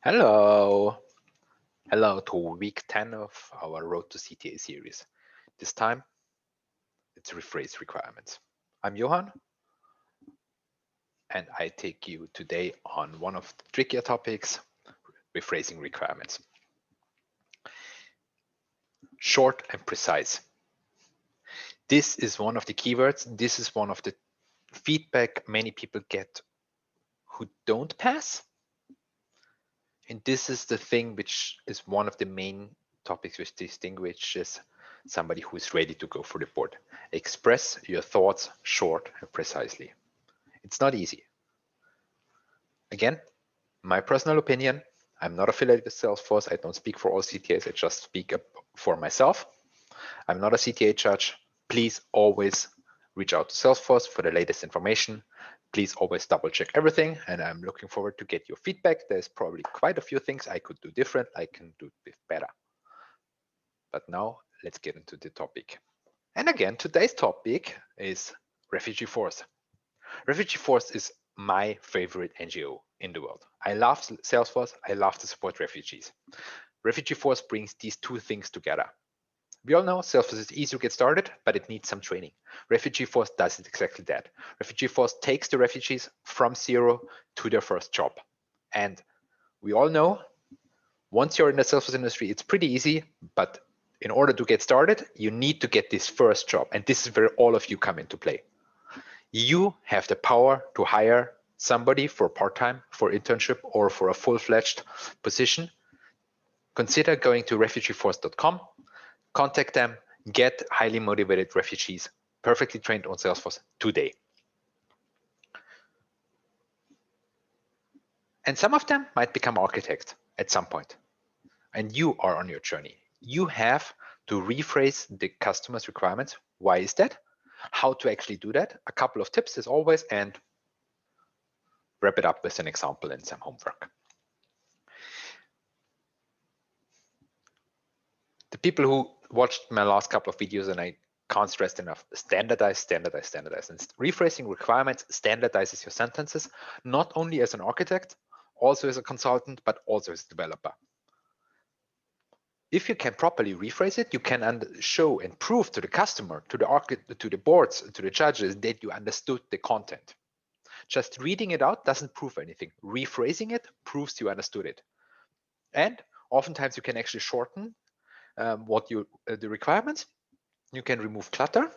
Hello. Hello to week 10 of our Road to CTA series. This time, it's rephrase requirements. I'm Johan, and I take you today on one of the trickier topics, rephrasing requirements. Short and precise. This is one of the keywords. This is one of the feedback many people get who don't pass. And this is the thing which is one of the main topics which distinguishes somebody who is ready to go for the board. Express your thoughts short and precisely. It's not easy. Again, my personal opinion, I'm not affiliated with Salesforce. I don't speak for all CTAs. I just speak up for myself. I'm not a CTA judge. Please always reach out to Salesforce for the latest information. Please always double check everything. And I'm looking forward to get your feedback. There's probably quite a few things I could do different. I can do it better. But now let's get into the topic. And again, today's topic is Refugee Force. Refugee Force is my favorite NGO in the world. I love Salesforce. I love to support refugees. Refugee Force brings these two things together. We all know Salesforce is easy to get started, but it needs some training. Refugee Force does it exactly that. Refugee Force takes the refugees from zero to their first job. And we all know once you're in the Salesforce industry, it's pretty easy, but in order to get started, you need to get this first job. And this is where all of you come into play. You have the power to hire somebody for part-time, for internship, or for a full-fledged position. Consider going to refugeeforce.com, contact them, get highly motivated refugees, perfectly trained on Salesforce today. And some of them might become architects at some point. And you are on your journey. You have to rephrase the customer's requirements. Why is that? How to actually do that? A couple of tips as always, and wrap it up with an example and some homework. The people who watched my last couple of videos, and I can't stress enough, standardize, standardize, standardize. And rephrasing requirements standardizes your sentences, not only as an architect, also as a consultant, but also as a developer. If you can properly rephrase it, you can show and prove to the customer, to the boards, to the judges that you understood the content. Just reading it out doesn't prove anything. Rephrasing it proves you understood it. And oftentimes you can actually shorten the requirements. You can remove clutter.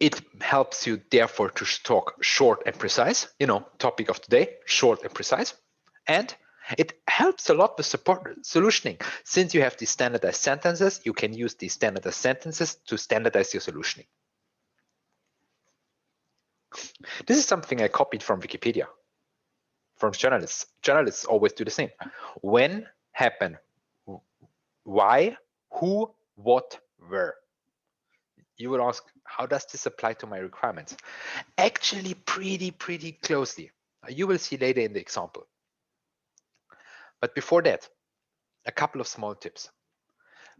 It helps you therefore to talk short and precise, topic of the day, short and precise. And it helps a lot with support solutioning. Since you have these standardized sentences, you can use these standardized sentences to standardize your solutioning. This is something I copied from Wikipedia, from journalists. Journalists always do the same. When, happen, why, who, what, where. You would ask, how does this apply to my requirements? Actually, pretty closely. You will see later in the example. But before that, a couple of small tips.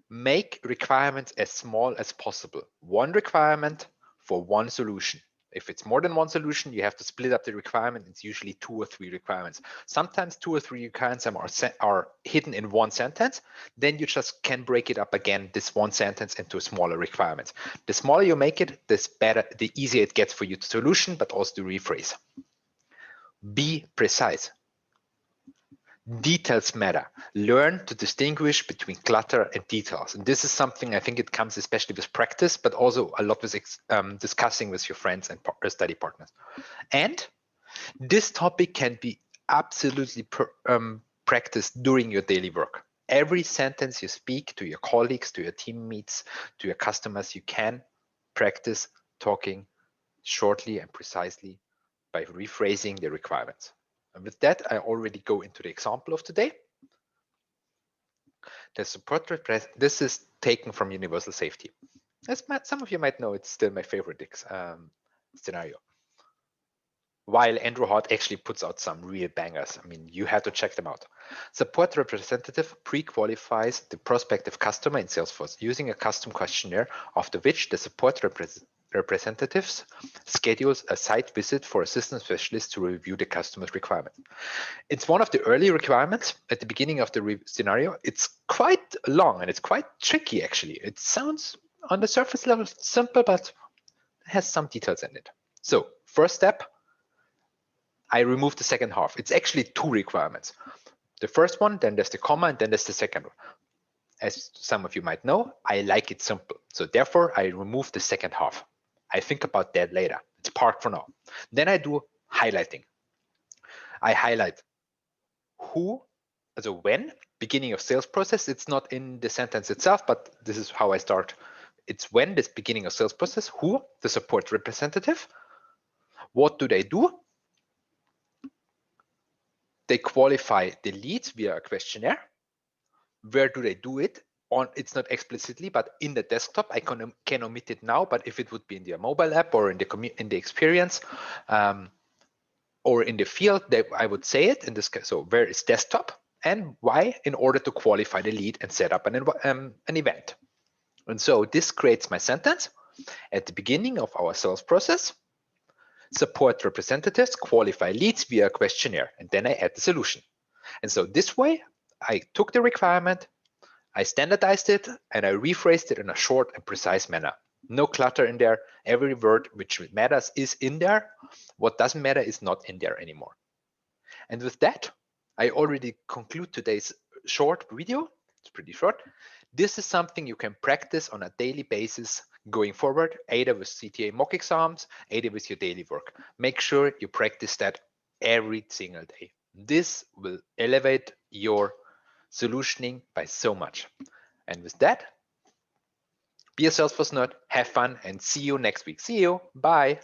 Make requirements as small as possible. One requirement for one solution. If it's more than one solution, you have to split up the requirement. It's usually 2 or 3 requirements. Sometimes 2 or 3 requirements are hidden in one sentence. Then you just can break it up again, this one sentence, into smaller requirements. The smaller you make it, the easier it gets for you to solution, but also to rephrase. Be precise. Details matter. Learn to distinguish between clutter and details. And this is something I think it comes especially with practice, but also a lot with discussing with your friends and study partners. And this topic can be absolutely practiced during your daily work. Every sentence you speak to your colleagues, to your teammates, to your customers, you can practice talking shortly and precisely by rephrasing the requirements. And with that, I already go into the example of today. The support request, this is taken from Universal Safety. As some of you might know, it's still my favorite scenario. While Andrew Hart actually puts out some real bangers. I mean, you have to check them out. Support representative pre-qualifies the prospective customer in Salesforce using a custom questionnaire, after which the support representatives schedules a site visit for a system specialist to review the customer's requirement. It's one of the early requirements at the beginning of the scenario. It's quite long and it's quite tricky, actually. It sounds on the surface level simple, but has some details in it. So first step, I remove the second half. It's actually two requirements. The first one, then there's the comma, and then there's the second one. As some of you might know, I like it simple. So therefore, I remove the second half. I think about that later. It's parked for now. Then I do highlighting. I highlight who, so when, beginning of sales process. It's not in the sentence itself, but this is how I start. It's when, this beginning of sales process. Who, the support representative. What do they do? They qualify the leads via a questionnaire. Where do they do it? It's not explicitly, but in the desktop, I can omit it now. But if it would be in the mobile app or in the experience or in the field, I would say it in this case. So where is desktop and why? In order to qualify the lead and set up an event. And so this creates my sentence at the beginning of our sales process. Support representatives qualify leads via a questionnaire, and then I add the solution. And so this way, I took the requirement, I standardized it, and I rephrased it in a short and precise manner. No clutter in there. Every word which matters is in there. What doesn't matter is not in there anymore. And with that, I already conclude today's short video. It's pretty short. This is something you can practice on a daily basis going forward, either with CTA mock exams, either with your daily work. Make sure you practice that every single day. This will elevate your solutioning by so much. And with that, be a Salesforce nerd, have fun, and see you next week. See you. Bye.